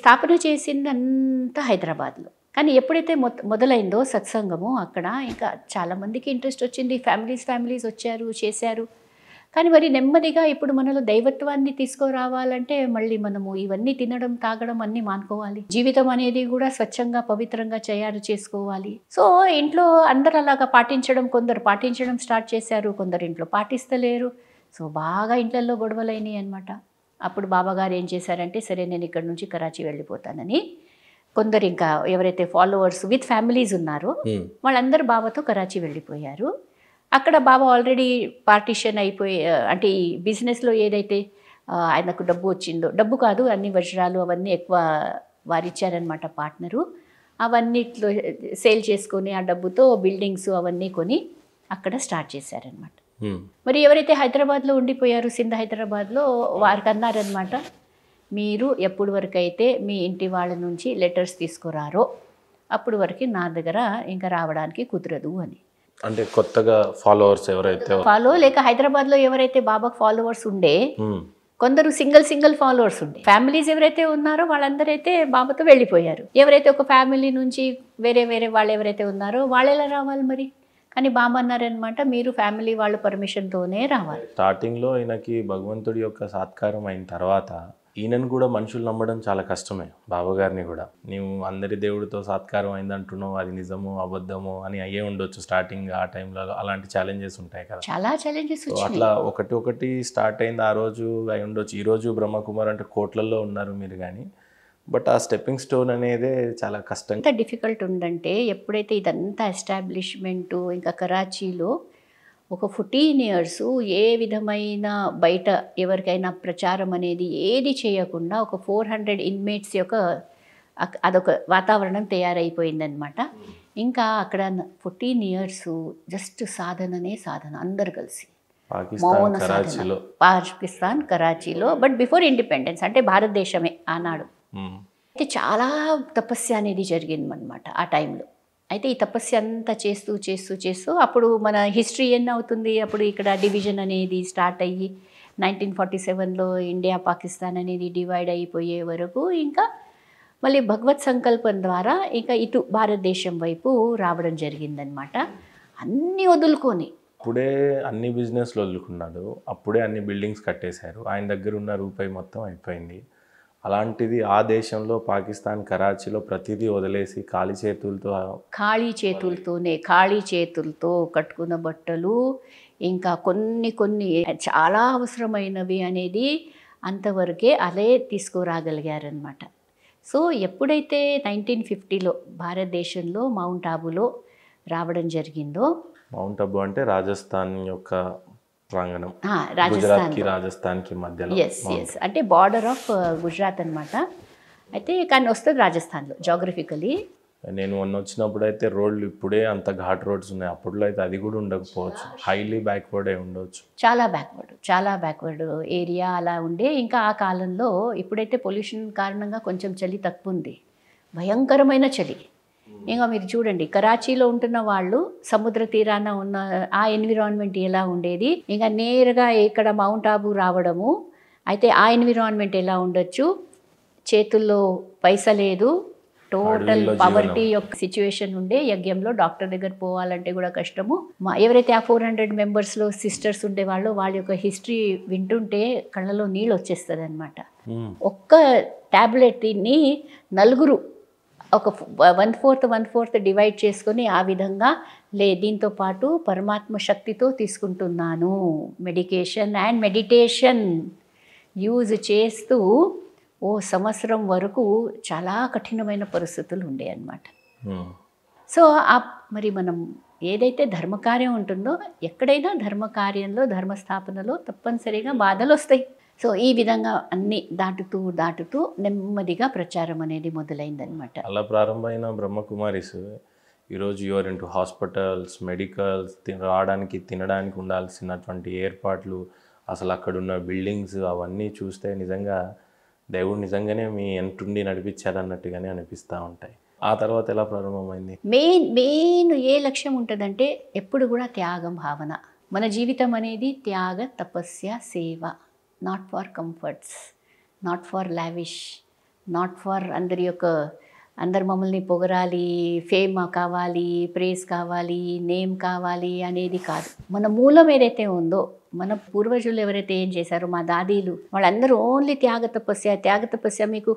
స్థాపన చేసిందంతా హైదరాబాద్లో. కానీ ఎప్పుడైతే మొదలైందో సత్సంగము అక్కడ ఇంకా చాలామందికి ఇంట్రెస్ట్ వచ్చింది. ఫ్యామిలీస్ వచ్చారు, చేశారు. కానీ మరి నెమ్మదిగా ఇప్పుడు మనలో దైవత్వాన్ని తీసుకురావాలంటే మళ్ళీ మనము ఇవన్నీ తినడం, తాగడం అన్నీ మానుకోవాలి. జీవితం అనేది కూడా స్వచ్ఛంగా, పవిత్రంగా చేసుకోవాలి. సో ఇంట్లో అందరు అలాగా కొందరు పాటించడం స్టార్ట్ చేశారు, కొందరు ఇంట్లో పాటిస్తలేరు. సో బాగా ఇంట్లలో గొడవలైనవి అనమాట. అప్పుడు బాబాగారు ఏం చేశారంటే, సరే నేను ఇక్కడ నుంచి కరాచీ వెళ్ళిపోతానని కొందరు ఇంకా ఎవరైతే ఫాలోవర్స్ విత్ ఫ్యామిలీస్ ఉన్నారో వాళ్ళందరూ బాబాతో కరాచీ వెళ్ళిపోయారు. అక్కడ బాబా ఆల్రెడీ పార్టీషన్ అయిపోయి, అంటే ఈ బిజినెస్లో ఏదైతే ఆయనకు డబ్బు వచ్చిందో, డబ్బు కాదు అన్ని వజ్రాలు అవన్నీ ఎక్కువ వారిచ్చారనమాట పార్ట్నరు. అవన్నిట్లో సేల్ చేసుకొని ఆ డబ్బుతో బిల్డింగ్స్ అవన్నీ కొని అక్కడ స్టార్ట్ చేశారనమాట. మరి ఎవరైతే హైదరాబాద్లో ఉండిపోయారు, సింధ్ హైదరాబాద్లో, వారికి అన్నారనమాట, మీరు ఎప్పుడు వరకు అయితే మీ ఇంటి వాళ్ళ నుంచి లెటర్స్ తీసుకురారో అప్పుడు వరకు నా దగ్గర ఇంకా రావడానికి కుదరదు అని. అంటే కొత్తగా ఫాలోవర్స్ ఎవరైతే లేక హైదరాబాద్లో ఎవరైతే బాబాకు ఫాలోవర్స్ ఉండే, కొందరు సింగిల్ ఫాలోవర్స్ ఉండే ఫ్యామిలీస్ ఎవరైతే ఉన్నారో వాళ్ళందరైతే బాబాతో వెళ్ళిపోయారు. ఎవరైతే ఒక ఫ్యామిలీ నుంచి వేరే వాళ్ళు ఎవరైతే ఉన్నారో వాళ్ళు ఎలా రావాలి మరి? కానీ బాబా అన్నారనమాట, మీరు ఫ్యామిలీ వాళ్ళ పర్మిషన్తోనే రావాలి. స్టార్టింగ్లో ఈయనకి భగవంతుడి యొక్క సాత్కారం అయిన తర్వాత ఈయనను కూడా మనుషులు నమ్మడం చాలా కష్టమే. బాబా గారిని కూడా నీవు అందరి దేవుడితో సాత్కారం అయిందంటున్నావు, అది నిజమో అబద్ధమో అని అయ్యే ఉండొచ్చు. స్టార్టింగ్ ఆ టైంలో అలాంటి ఛాలెంజెస్ ఉంటాయి కదా, చాలా ఛాలెంజెస్. అట్లా ఒకటి స్టార్ట్ అయింది ఆ రోజు అయి ఉండొచ్చు. ఈరోజు బ్రహ్మకుమార్ అంటే కోట్లలో ఉన్నారు మీరు, కానీ బట్ ఆ స్టెప్పింగ్ స్టోన్ అనేదే చాలా కష్టం. ఎంత డిఫికల్ట్ ఉందంటే, ఎప్పుడైతే ఇదంతా ఎస్టాబ్లిష్మెంటు ఇంకా కరాచీలో ఒక 14 years ఏ విధమైన బయట ఎవరికైనా ప్రచారం అనేది ఏది చేయకుండా ఒక 400 inmates యొక్క అదొక వాతావరణం తయారైపోయిందనమాట. ఇంకా అక్కడ 14 years జస్ట్ సాధన అందరు కలిసి మౌన సాధన. పాకిస్తాన్ కరాచీలో, బట్ బిఫోర్ ఇండిపెండెన్స్, అంటే భారతదేశమే ఆనాడు. అయితే చాలా తపస్య అనేది జరిగిందనమాట ఆ టైంలో. అయితే ఈ తపస్య అంతా చేస్తూ అప్పుడు మన హిస్టరీ ఎన్ని అవుతుంది, అప్పుడు ఇక్కడ డివిజన్ అనేది స్టార్ట్ అయ్యి 1947లో ఇండియా పాకిస్తాన్ అనేది డివైడ్ అయిపోయే వరకు ఇంకా మళ్ళీ భగవత్ సంకల్పం ద్వారా ఇంకా ఇటు భారతదేశం వైపు రావడం జరిగిందనమాట. అన్నీ వదులుకొని అప్పుడే అన్ని బిజినెస్లు వదులుకున్నాడు, అప్పుడే అన్ని బిల్డింగ్స్ కట్టేశారు, ఆయన దగ్గర ఉన్న రూపాయి మొత్తం అయిపోయింది. అలాంటిది ఆ దేశంలో పాకిస్తాన్ కరాచీలో ప్రతిదీ వదిలేసి ఖాళీ చేతులతో కట్టుకున్న బట్టలు ఇంకా కొన్ని చాలా అవసరమైనవి అనేది అంతవరకే అదే తీసుకురాగలిగారనమాట. సో ఎప్పుడైతే 1950లో భారతదేశంలో మౌంట్ ఆబులో రావడం జరిగిందో, మౌంట్ ఆబు అంటే రాజస్థాన్ యొక్క ప్రాంగణం, రాజస్థాన్కి మధ్యలో, అంటే బార్డర్ ఆఫ్ గుజరాత్ అనమాట. అయితే కానీ వస్తుంది రాజస్థాన్లో జాగ్రఫికలీ. నేను మొన్న వచ్చినప్పుడు అయితే రోడ్లు ఇప్పుడే అంత ఘాట్ రోడ్స్ ఉన్నాయి, అప్పట్లో అయితే అది కూడా ఉండకపోవచ్చు, హైలీ బ్యాక్వర్డ్ అయి ఉండవచ్చు. చాలా బ్యాక్వర్డ్ ఏరియా అలా ఉండే. ఇంకా ఆ కాలంలో ఇప్పుడైతే పొల్యూషన్ కారణంగా కొంచెం చలి తక్కువ ఉంది, భయంకరమైన చలి. ఇంకా మీరు చూడండి, కరాచీలో ఉంటున్న వాళ్ళు సముద్ర తీరాన ఉన్న ఆ ఎన్విరాన్మెంట్ ఎలా ఉండేది, ఇంకా నేరుగా ఇక్కడ మౌంట్ ఆబు రావడము. అయితే ఆ ఎన్విరాన్మెంట్ ఎలా ఉండొచ్చు, చేతుల్లో పైసా లేదు, టోటల్ పవర్టీ యొక్క సిచ్యువేషన్ ఉండే. యజ్ఞంలో డాక్టర్ దగ్గర పోవాలంటే కూడా కష్టము. ఎవరైతే ఆ 400 మెంబర్స్లో సిస్టర్స్ ఉండేవాళ్ళు, వాళ్ళ యొక్క హిస్టరీ వింటుంటే కళ్ళలో నీళ్ళు వచ్చేస్తుంది అనమాట. ఒక్క ట్యాబ్లెట్ని నలుగురు ఒక 1/4 డివైడ్ చేసుకొని ఆ విధంగా దీంతో పాటు పరమాత్మ శక్తితో తీసుకుంటున్నాను. మెడిటేషన్ యూజ్ చేస్తూ సంవత్సరం వరకు చాలా కఠినమైన పరిస్థితులు ఉండే అన్నమాట. సో మరి మనం ఏదైతే ధర్మకార్యం ఉంటుందో, ఎక్కడైనా ధర్మకార్యంలో ధర్మస్థాపనలో తప్పనిసరిగా బాధలు వస్తాయి. సో ఈ విధంగా అన్ని దాటుతూ నెమ్మదిగా ప్రచారం అనేది మొదలైందనమాట. అలా ప్రారంభమైన బ్రహ్మకుమారీస్ ఈరోజు యువర్ ఇంటూ హాస్పిటల్స్, మెడికల్స్, రావడానికి తినడానికి ఉండాల్సినటువంటి ఏర్పాట్లు, అసలు అక్కడున్న బిల్డింగ్స్ అవన్నీ చూస్తే నిజంగా దేవుడు నిజంగానే మీ ఎంటుండి నడిపించారన్నట్టుగానే అనిపిస్తూ ఉంటాయి. ఆ తర్వాత ఎలా ప్రారంభమైంది? మెయిన్ ఏ లక్ష్యం ఉంటుందంటే ఎప్పుడు కూడా త్యాగం భావన. మన జీవితం అనేది త్యాగ, తపస్య, సేవ. Not for comforts, not for lavish, not for అందరు మమ్మల్ని పొగరాలి, ఫేమ్ కావాలి, ప్రేజ్ కావాలి, నేమ్ కావాలి అనేది కాదు. మన మూలం ఏదైతే ఉందో, మన పూర్వజులు ఎవరైతే ఏం చేశారో, మా దాదీలు వాళ్ళందరూ ఓన్లీ త్యాగ తపస్య. మీకు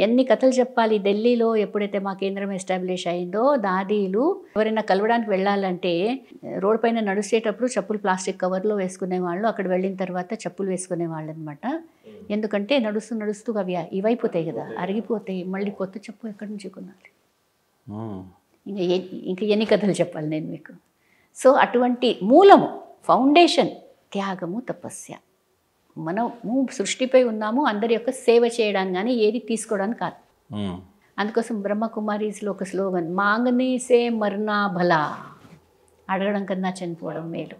ఎన్ని కథలు చెప్పాలి. ఢిల్లీలో ఎప్పుడైతే మా కేంద్రం ఎస్టాబ్లిష్ అయిందో, దాదీలు ఎవరైనా కలవడానికి వెళ్ళాలంటే రోడ్ పైన నడిచేటప్పుడు ప్లాస్టిక్ కవర్లో వేసుకునేవాళ్ళు. అక్కడ వెళ్ళిన తర్వాత చెప్పులు వేసుకునేవాళ్ళు అనమాట. ఎందుకంటే నడుస్తూ అవి ఇవైపోతాయి కదా, అరిగిపోతాయి. మళ్ళీ కొత్త చెప్పు ఎక్కడి నుంచి కొనాలి? ఇంకా ఎన్ని కథలు చెప్పాలి నేను మీకు. సో అటువంటి మూలము, ఫౌండేషన్ త్యాగము, తపస్య. మనము సృష్టిపై ఉన్నాము అందరి యొక్క సేవ చేయడానికి, కానీ ఏది తీసుకోవడానికి కాదు. అందుకోసం బ్రహ్మకుమారీస్లో ఒక స్లోగన్, మాంగనే సే మర్నా భలా, అడగడం కన్నా చనిపోవడం మేలు.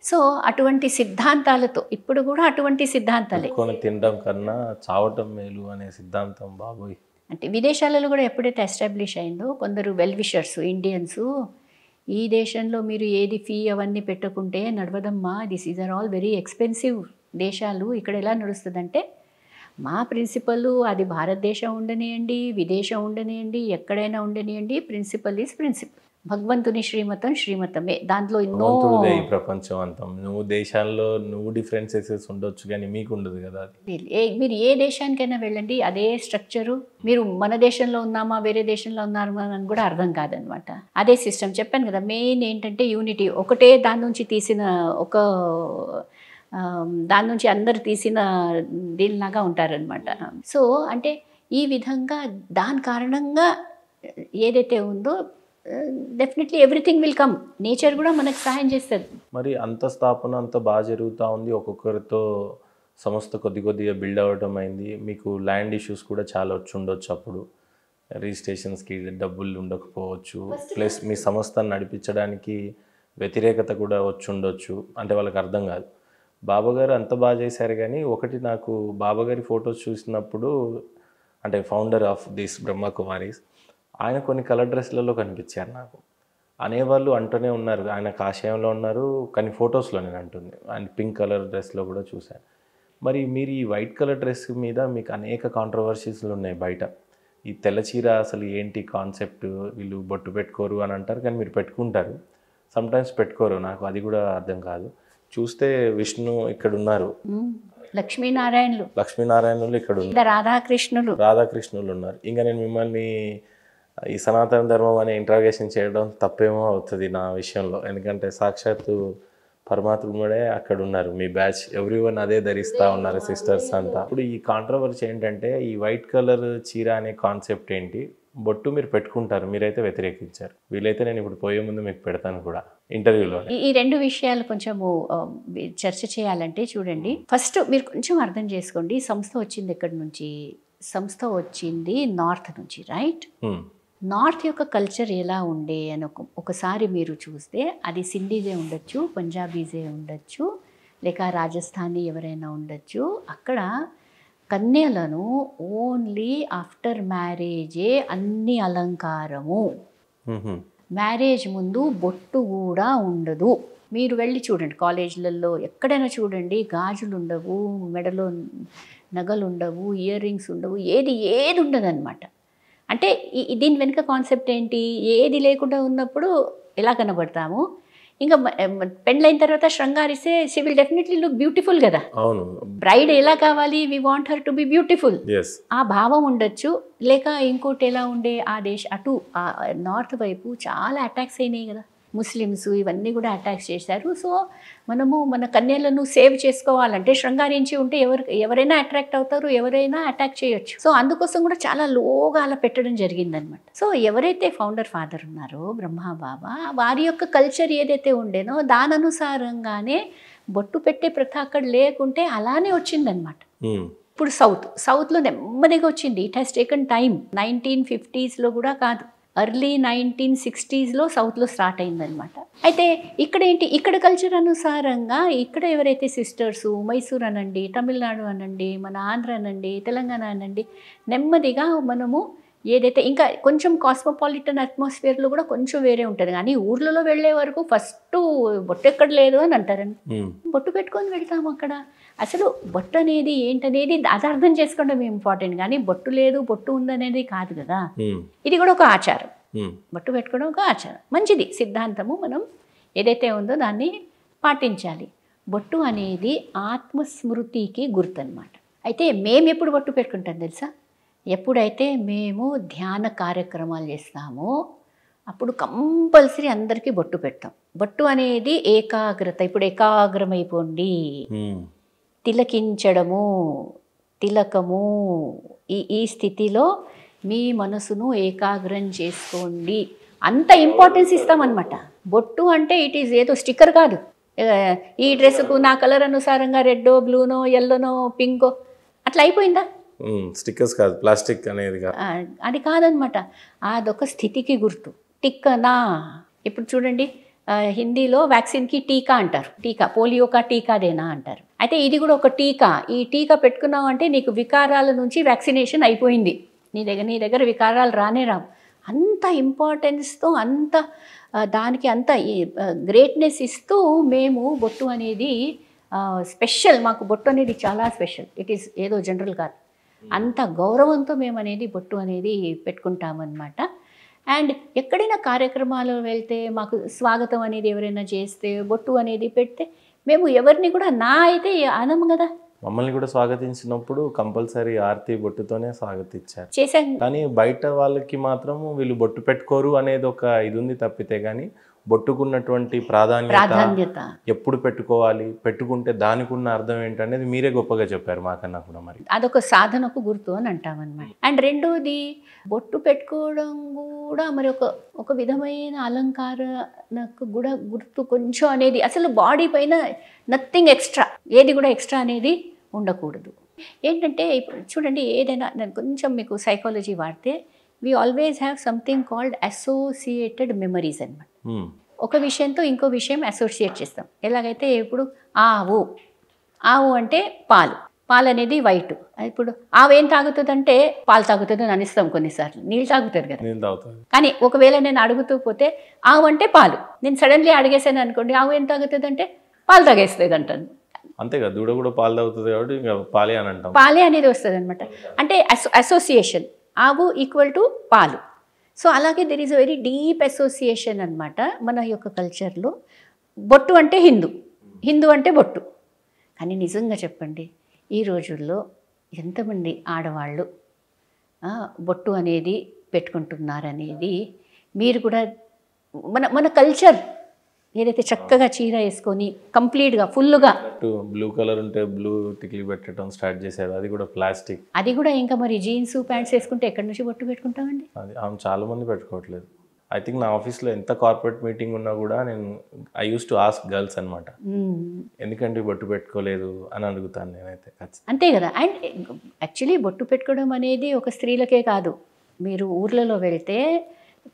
సో అటువంటి సిద్ధాంతాలతో ఇప్పుడు కూడా అటువంటి సిద్ధాంతాలే, తినడం కన్నా చావటం మేలు అనే సిద్ధాంతం బాబోయ్. అంటే విదేశాలలో కూడా ఎప్పుడైతే ఎస్టాబ్లిష్ అయిందో కొందరు వెల్ విషర్స్ ఇండియన్స్, ఈ దేశంలో మీరు ఏది ఫీ అవన్నీ పెట్టుకుంటే నడవదమ్మా, this is are all very expensive దేశాలు, ఇక్కడ ఎలా నడుస్తుందంటే మా ప్రిన్సిపల్, అది భారతదేశం ఉండనియండి, విదేశం ఉండనియండి, ఎక్కడైనా ఉండనియండి, ప్రిన్సిపల్ ఈజ్ ప్రిన్సిపల్. భగవంతుని శ్రీమతమే. దాంట్లో ఎన్నో ప్రపంచం అంతా నువ్వు దేశాల్లో నువ్వు డిఫరెన్సెస్ ఉండొచ్చు కానీ మీకు ఉండదు కదా. మీరు ఏ దేశానికైనా వెళ్ళండి, అదే స్ట్రక్చరు. మీరు మన దేశంలో ఉన్నామా వేరే దేశంలో ఉన్నామా అని కూడా అర్థం కాదనమాట. అదే సిస్టమ్. చెప్పాను కదా, మెయిన్ ఏంటంటే యూనిటీ. ఒకటే దాని నుంచి తీసిన దాని నుంచి అందరు తీసిన దీనిలాగా ఉంటారనమాట. సో అంటే ఈ విధంగా దాని కారణంగా ఏదైతే ఉందో definitely everything will come. Nature కూడా మనకు సహాయం చేస్తుంది. మరి అంత స్థాపన అంత బాగా జరుగుతూ ఉంది, ఒక్కొక్కరితో సంస్థ కొద్దిగా బిల్డ్ అవ్వడం అయింది. మీకు ల్యాండ్ ఇష్యూస్ కూడా చాలా వచ్చి ఉండొచ్చు, అప్పుడు రిజిస్ట్రేషన్స్కి డబ్బులు ఉండకపోవచ్చు, ప్లస్ మీ సంస్థను నడిపించడానికి వ్యతిరేకత కూడా వచ్చి ఉండొచ్చు. అంటే వాళ్ళకి అర్థం కాదు. బాబాగారు అంత బాగా చేశారు, కానీ ఒకటి నాకు బాబాగారి ఫొటోస్ చూసినప్పుడు, అంటే ఫౌండర్ ఆఫ్ దిస్ బ్రహ్మకుమారీస్, ఆయన కొన్ని కలర్ డ్రెస్లలో కనిపించారు నాకు. అనేవాళ్ళు అంటూనే ఉన్నారు ఆయన కాషాయంలో ఉన్నారు, కానీ ఫొటోస్లో నేను అంటుంది ఆయన పింక్ కలర్ డ్రెస్లో కూడా చూశాను. మరి మీరు ఈ వైట్ కలర్ డ్రెస్ మీద మీకు అనేక కాంట్రవర్సీస్లు ఉన్నాయి బయట. ఈ తెల్ల చీర అసలు ఏంటి కాన్సెప్ట్, వీళ్ళు బొట్టు పెట్టుకోరు అని అంటారు, కానీ మీరు పెట్టుకుంటారు. సమ్టైమ్స్ పెట్టుకోరు, నాకు అది కూడా అర్థం కాదు. చూస్తే విష్ణు ఇక్కడ ఉన్నారు, లక్ష్మీనారాయణులు ఇక్కడ ఉన్నారు, రాధాకృష్ణులు ఉన్నారు. ఇంకా నేను మిమ్మల్ని ఈ సనాతన ధర్మం అనే ఇంట్రాగేషన్ చేయడం తప్పేమో అవుతుంది నా విషయంలో, ఎందుకంటే సాక్షాత్తు పరమాత్ముడే అక్కడ ఉన్నారు. మీ బ్యాచ్ ఎవ్రీవన్ అదే ధరిస్తూ ఉన్నారు, సిస్టర్స్ అంతా. ఇప్పుడు ఈ కాంట్రవర్సీ ఏంటంటే ఈ వైట్ కలర్ చీర అనే కాన్సెప్ట్ ఏంటి, బొట్టు మీరు పెట్టుకుంటారు, మీరైతే వ్యతిరేకించారు. వీలైతే నేను ఇప్పుడు పోయే ముందు మీకు పెడతాను కూడా ఇంటర్వ్యూలో. ఈ రెండు విషయాలు కొంచెము చర్చ చేయాలంటే చూడండి, ఫస్ట్ మీరు కొంచెం అర్థం చేసుకోండి. సంస్థ వచ్చింది ఎక్కడి నుంచి? సంస్థ వచ్చింది నార్త్ నుంచి, రైట్? నార్త్ యొక్క కల్చర్ ఎలా ఉండే అని ఒకసారి మీరు చూస్తే అది సింధీజే ఉండొచ్చు, పంజాబీజే ఉండొచ్చు, లేక రాజస్థానీ ఎవరైనా ఉండొచ్చు. అక్కడ కన్యలను ఓన్లీ ఆఫ్టర్ మ్యారేజే అన్ని అలంకారము, మ్యారేజ్ ముందు బొట్టు కూడా ఉండదు. మీరు వెళ్ళి చూడండి కాలేజీలలో ఎక్కడైనా చూడండి, గాజులు ఉండవు, మెడలో నగలు ఉండవు, ఇయర్ రింగ్స్ ఉండవు, ఏది ఉండదు అనమాట. అంటే దీని వెనుక కాన్సెప్ట్ ఏంటి? ఏది లేకుండా ఉన్నప్పుడు ఎలా కనబడతాము, ఇంకా పెళ్ళైన తర్వాత శృంగారిస్తే she will definitely look beautiful కదా. అవును, బ్రైడ్ ఎలా కావాలి, we want her to be beautiful. ఆ భావం ఉండొచ్చు. లేక ఇంకోటి ఎలా ఉండే, ఆ అటు నార్త్ వైపు చాలా అటాక్స్ అయినాయి కదా, ముస్లిమ్స్ ఇవన్నీ కూడా అటాక్స్ చేశారు. సో మనము మన కన్యలను సేవ్ చేసుకోవాలంటే శృంగారించి ఉంటే ఎవరైనా అట్రాక్ట్ అవుతారు, ఎవరైనా అటాక్ చేయొచ్చు. సో అందుకోసం కూడా చాలా లోగా అలా పెట్టడం జరిగిందనమాట. సో ఎవరైతే ఫౌండర్ ఫాదర్ ఉన్నారో బ్రహ్మబాబా, వారి యొక్క కల్చర్ ఏదైతే ఉండేనో దాని అనుసారంగానే బొట్టు పెట్టే ప్రథ అక్కడ లేకుంటే అలానే వచ్చిందనమాట. ఇప్పుడు సౌత్లో నెమ్మదిగా వచ్చింది. It has taken time. 1950s కూడా కాదు, ఎర్లీ 1960sలో సౌత్లో స్టార్ట్ అయిందనమాట. అయితే ఇక్కడ ఏంటి, ఇక్కడ కల్చర్ అనుసారంగా ఇక్కడ ఎవరైతే సిస్టర్సు, మైసూర్ అనండి, తమిళనాడు అనండి, మన ఆంధ్ర అనండి, తెలంగాణ అనండి, నెమ్మదిగా మనము ఏదైతే ఇంకా కొంచెం కాస్మోపాలిటన్ అట్మాస్ఫియర్లో కూడా కొంచెం వేరే ఉంటుంది, కానీ ఊర్లలో వెళ్ళే వరకు ఫస్ట్ బొట్టు ఎక్కడ లేదు అని అంటారండి. బొట్టు పెట్టుకొని వెళ్తాము అక్కడ. అసలు బొట్టు అనేది ఏంటనేది అది అర్థం చేసుకోవడం ఇంపార్టెంట్, కానీ బొట్టు లేదు బొట్టు ఉందనేది కాదు కదా. ఇది కూడా ఒక ఆచారం, బొట్టు పెట్టుకోవడం ఒక ఆచారం, మంచిది సిద్ధాంతము. మనం ఏదైతే ఉందో దాన్ని పాటించాలి. బొట్టు అనేది ఆత్మస్మృతికి గుర్తు అనమాట. అయితే మేము ఎప్పుడు బొట్టు పెట్టుకుంటాం తెలుసా? ఎప్పుడైతే మేము ధ్యాన కార్యక్రమాలు చేస్తామో అప్పుడు కంపల్సరీ అందరికీ బొట్టు పెడతాం. బొట్టు అనేది ఏకాగ్రత. ఇప్పుడు ఏకాగ్రమైపోండి, తిలకించడము, తిలకము, ఈ స్థితిలో మీ మనసును ఏకాగ్రం చేసుకోండి, అంత ఇంపార్టెన్స్ ఇస్తామన్నమాట. బొట్టు అంటే ఇట్ ఈజ్ ఏదో స్టిక్కర్ కాదు, ఈ డ్రెస్కు నా కలర్ అనుసారంగా రెడ్డో బ్లూనో ఎల్లోనో పింకో అట్లా అయిపోయిందా. స్టిక్కర్స్ కాదు, ప్లాస్టిక్ అనేది అది కాదనమాట. అదొక స్థితికి గుర్తు. టిక్కనా, ఇప్పుడు చూడండి హిందీలో వ్యాక్సిన్కి టీకా అంటారు. టీకా, పోలియోకా టీకాదేనా అంటారు. అయితే ఇది కూడా ఒక టీకా. ఈ టీకా పెట్టుకున్నావు అంటే నీకు వికారాల నుంచి వ్యాక్సినేషన్ అయిపోయింది, నీ దగ్గర వికారాలు రానే రావు. అంత ఇంపార్టెన్స్తో అంత దానికి అంత గ్రేట్నెస్ ఇస్తూ మేము బొట్టు అనేది స్పెషల్. మాకు బొట్టు అనేది చాలా స్పెషల్. ఇట్ ఈస్ ఏదో జనరల్ కాదు, అంత గౌరవంతో మేము అనేది బొట్టు అనేది పెట్టుకుంటామన్నమాట. అండ్ ఎక్కడైనా కార్యక్రమాలు వెళ్తే మాకు స్వాగతం అనేది ఎవరైనా చేస్తే బొట్టు అనేది పెడితే మేము ఎవరిని కూడా నా అయితే అనము కదా. మమ్మల్ని కూడా స్వాగతించినప్పుడు కంపల్సరీ ఆర్తి బొట్టుతోనే స్వాగతించారు, చేశాం. కానీ బయట వాళ్ళకి మాత్రం వీళ్ళు బొట్టు పెట్టుకోరు అనేది ఒక ఇది ఉంది తప్పితే, కానీ బొట్టుకున్నటువంటి ప్రాధాన్యత, ఎప్పుడు పెట్టుకోవాలి, పెట్టుకుంటే దానికి ఉన్న అర్థం ఏంటనేది మీరే గొప్పగా చెప్పారు మాకన్నా కూడా. మరి అదొక సాధనకు గుర్తు అని అంటామన్నమాట. అండ్ రెండోది బొట్టు పెట్టుకోవడం కూడా మరి ఒక విధమైన అలంకారణకు కూడా గుర్తు కొంచెం అనేది. అసలు బాడీ పైన నథింగ్ ఎక్స్ట్రా, ఏది కూడా ఎక్స్ట్రా అనేది ఉండకూడదు. ఏంటంటే ఇప్పుడు చూడండి, ఏదైనా నేను కొంచెం మీకు సైకాలజీ వాడితే we always have something called associated memories అన్నమాట. ఒక విషయంతో ఇంకో విషయం అసోసియేట్ చేస్తాం. ఎలాగైతే ఇప్పుడు ఆవు అంటే పాలు అనేది వైట్. ఇప్పుడు ఆవు ఏం తాగుతుందంటే పాలు తాగుతుంది అని అనిస్తాం, కొన్నిసార్లు నీళ్ళు తాగుతుంది కదా. కానీ ఒకవేళ నేను అడుగుతూ పోతే ఆవు అంటే పాలు, నేను సడన్లీ అడిగేసాను అనుకోండి, ఆవు ఏం తాగుతుంది అంటే పాలు తాగేస్తుంది అంటాను. అంతేగా, దూడ కూడా పాలు తాగుతుంది కాబట్టి ఇంకా పాలే అని అంటాం. పాలే అనేది వస్తుంది అనమాట. అంటే అసోసియేషన్, ఆవు ఈక్వల్ టు పాలు. సో అలాగే there is a very deep association అనమాట మన యొక్క కల్చర్లో. బొట్టు అంటే హిందూ అంటే బొట్టు. కానీ నిజంగా చెప్పండి, ఈ రోజుల్లో ఎంతమంది ఆడవాళ్ళు బొట్టు అనేది పెట్టుకుంటున్నారనేది మీరు కూడా మన కల్చర్ ఏదైతే చక్కగా చీర వేసుకొని కంప్లీట్గా ఫుల్గా బ్లూ కలర్ ఉంటే బ్లూ టిక్లీ పెట్టడం స్టార్ట్ చేశారు, అది కూడా ప్లాస్టిక్. అది కూడా ఇంకా మరి జీన్స్ ప్యాంట్స్ వేసుకుంటే ఎక్కడి నుంచి బొట్టు పెట్టుకుంటామండి? అది చాలా మంది పెట్టుకోవట్లేదు. ఐ థింక్ నా ఆఫీస్లో ఎంత కార్పొరేట్ మీటింగ్ ఉన్నా కూడా I use to ask girls అనమాట, ఎందుకంటే బొట్టు పెట్టుకోలేదు అని అడుగుతాను నేనైతే. అంతే కదా. అండ్ యాక్చువల్లీ బొట్టు పెట్టుకోవడం అనేది ఒక స్త్రీలకే కాదు, మీరు ఊర్లలో వెళ్తే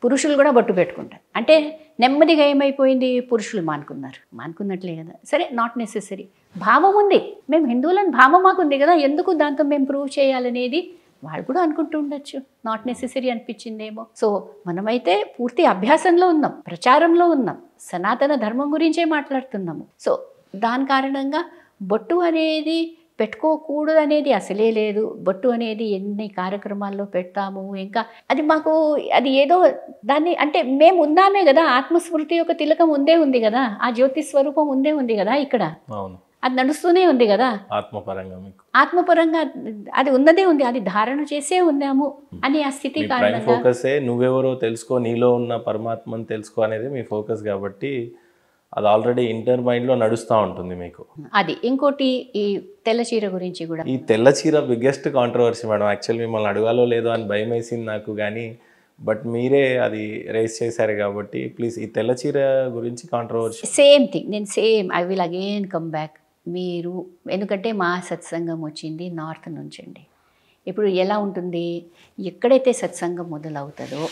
పురుషులు కూడా బొట్టు పెట్టుకుంటారు. అంటే నెమ్మదిగా ఏమైపోయింది, పురుషులు మానుకున్నట్లే కదా. సరే, నాట్ నెసెసరీ. భావం ఉంది, మేము హిందువులని భావం మాకుంది కదా, ఎందుకు దాంతో మేము ప్రూవ్ చేయాలనేది వాళ్ళు కూడా అనుకుంటూ ఉండొచ్చు. Not necessary అనిపించిందేమో. సో మనమైతే పూర్తి అభ్యాసంలో ఉన్నాం, ప్రచారంలో ఉన్నాం, సనాతన ధర్మం గురించే మాట్లాడుతున్నాము. సో దాని కారణంగా బొట్టు అనేది పెట్టుకోకూడదు అనేది అసలే లేదు. బొట్టు అనేది ఎన్ని కార్యక్రమాల్లో పెడతాము. ఇంకా అది మాకు అది ఏదో దాన్ని అంటే మేము ఉన్నామే కదా, ఆత్మస్మృతి యొక్క తిలకం ఉంది కదా, ఆ జ్యోతి స్వరూపం ఉంది కదా ఇక్కడ, అది నడుస్తూనే ఉంది కదా. ఆత్మపరంగా అది ఉన్నదే ఉంది, అది ధారణ చేసే ఉన్నాము అని ఆ స్థితి కారణంగా ఫోకసే నువ్వెవరో తెలుసుకో, నీలో ఉన్న పరమాత్మని తెలుసుకో అనేది మీ ఫోకస్ కాబట్టి అది ఆల్రెడీ ఇంటర్ మైండ్లో నడుస్తూ ఉంటుంది మీకు. అది ఇంకోటి ఈ తెల్ల చీర గురించి కూడా. ఈ తెల్ల చీర బిగ్గెస్ట్ కాంట్రవర్సీ మేడం. యాక్చువల్ మిమ్మల్ని అడగాలో లేదో అని భయం వేసింది నాకు, కానీ బట్ మీరే అది రేస్ చేశారు కాబట్టి ప్లీజ్ ఈ తెల్ల చీర గురించి కాంట్రవర్సీ. సేమ్ థింగ్, నేను I will again come back. మీరు ఎందుకంటే మా సత్సంగం వచ్చింది నార్త్ నుంచి అండి. ఇప్పుడు ఎలా ఉంటుంది, ఎక్కడైతే సత్సంగం మొదలవుతుందో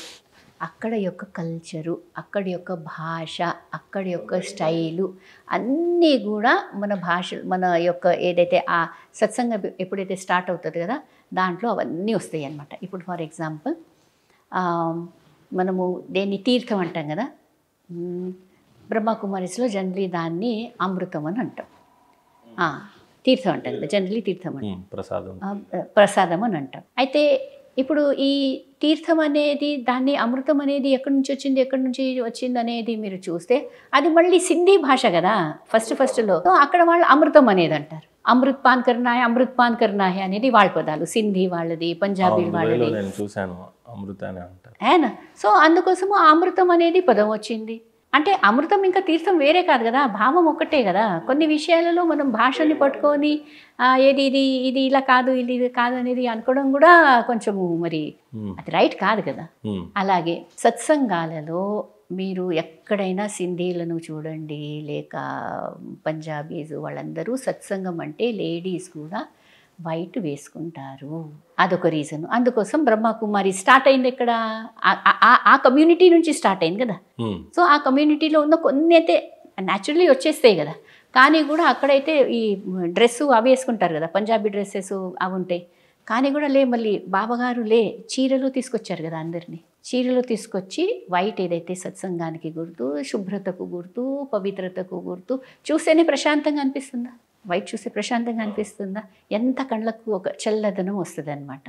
అక్కడ యొక్క కల్చరు, అక్కడి యొక్క భాష, అక్కడి యొక్క స్టైలు అన్నీ కూడా మన యొక్క ఏదైతే ఆ సత్సంగం ఎప్పుడైతే స్టార్ట్ అవుతుంది కదా దాంట్లో అవన్నీ వస్తాయి అన్నమాట. ఇప్పుడు ఫర్ ఎగ్జాంపుల్ ఆ, మనము దేన్ని తీర్థం అంటాం కదా. మ్, బ్రహ్మకుమారిస్లో జనరలీ దాన్ని అమృతం అని అంటాం. ఆ, తీర్థం అంటాం కదా, జనరలీ తీర్థం అంటాం. ప్రసాదం. ప్రసాదం అని అంటాం. అయితే ఇప్పుడు ఈ తీర్థం అనేది, దాన్ని అమృతం అనేది ఎక్కడి నుంచి వచ్చింది, ఎక్కడి నుంచి వచ్చింది అనేది మీరు చూస్తే అది మళ్ళీ సింధీ భాష కదా. ఫస్ట్లో అక్కడ వాళ్ళు అమృతం అనేది అంటారు. అమృత్ పాన్ కర్నాయ్, అమృత్ పాన్ కర్నాయ్ అనేది వాళ్ళ పదాలు. సింధీ వాళ్ళది, పంజాబీ వాళ్ళది. నేను చూశాను, అమృతాన్ని అంటారు. ఏనా? సో అందుకోసము ఆ అమృతం అనేది పదం వచ్చింది. అంటే అమృతం ఇంకా తీర్థం వేరే కాదు కదా, భావం ఒక్కటే కదా. కొన్ని విషయాలలో మనం భాషని పట్టుకొని ఏది ఇది ఇది ఇలా కాదు, ఇది ఇది కాదు అనేది అనుకోవడం కూడా కొంచెము మరి అది రైట్ కాదు కదా. అలాగే సత్సంగాలలో మీరు ఎక్కడైనా సింధీలను చూడండి, లేక పంజాబీస్, వాళ్ళందరూ సత్సంగం అంటే లేడీస్ కూడా వైట్ వేసుకుంటారు. అదొక రీజన్. అందుకోసం బ్రహ్మకుమారి స్టార్ట్ అయింది ఎక్కడ, ఆ కమ్యూనిటీ నుంచి స్టార్ట్ అయింది కదా. సో ఆ కమ్యూనిటీలో ఉన్న కొన్ని అయితే న్యాచురల్లీ వచ్చేస్తాయి కదా, కానీ కూడా అక్కడైతే ఈ డ్రెస్సు అవి వేసుకుంటారు కదా, పంజాబీ డ్రెస్సెస్ అవి ఉంటాయి. కానీ కూడా మళ్ళీ బాబాగారు చీరలు తీసుకొచ్చారు కదా అందరినీ. చీరలు తీసుకొచ్చి వైట్ ఏదైతే సత్సంగానికి గుర్తు, శుభ్రతకు గుర్తు, పవిత్రతకు గుర్తు, చూస్తేనే ప్రశాంతంగా అనిపిస్తుందా? వైట్ చూస్తే ప్రశాంతంగా అనిపిస్తుందా? ఎంత కళ్ళకు ఒక చల్లదనం వస్తుంది అన్నమాట.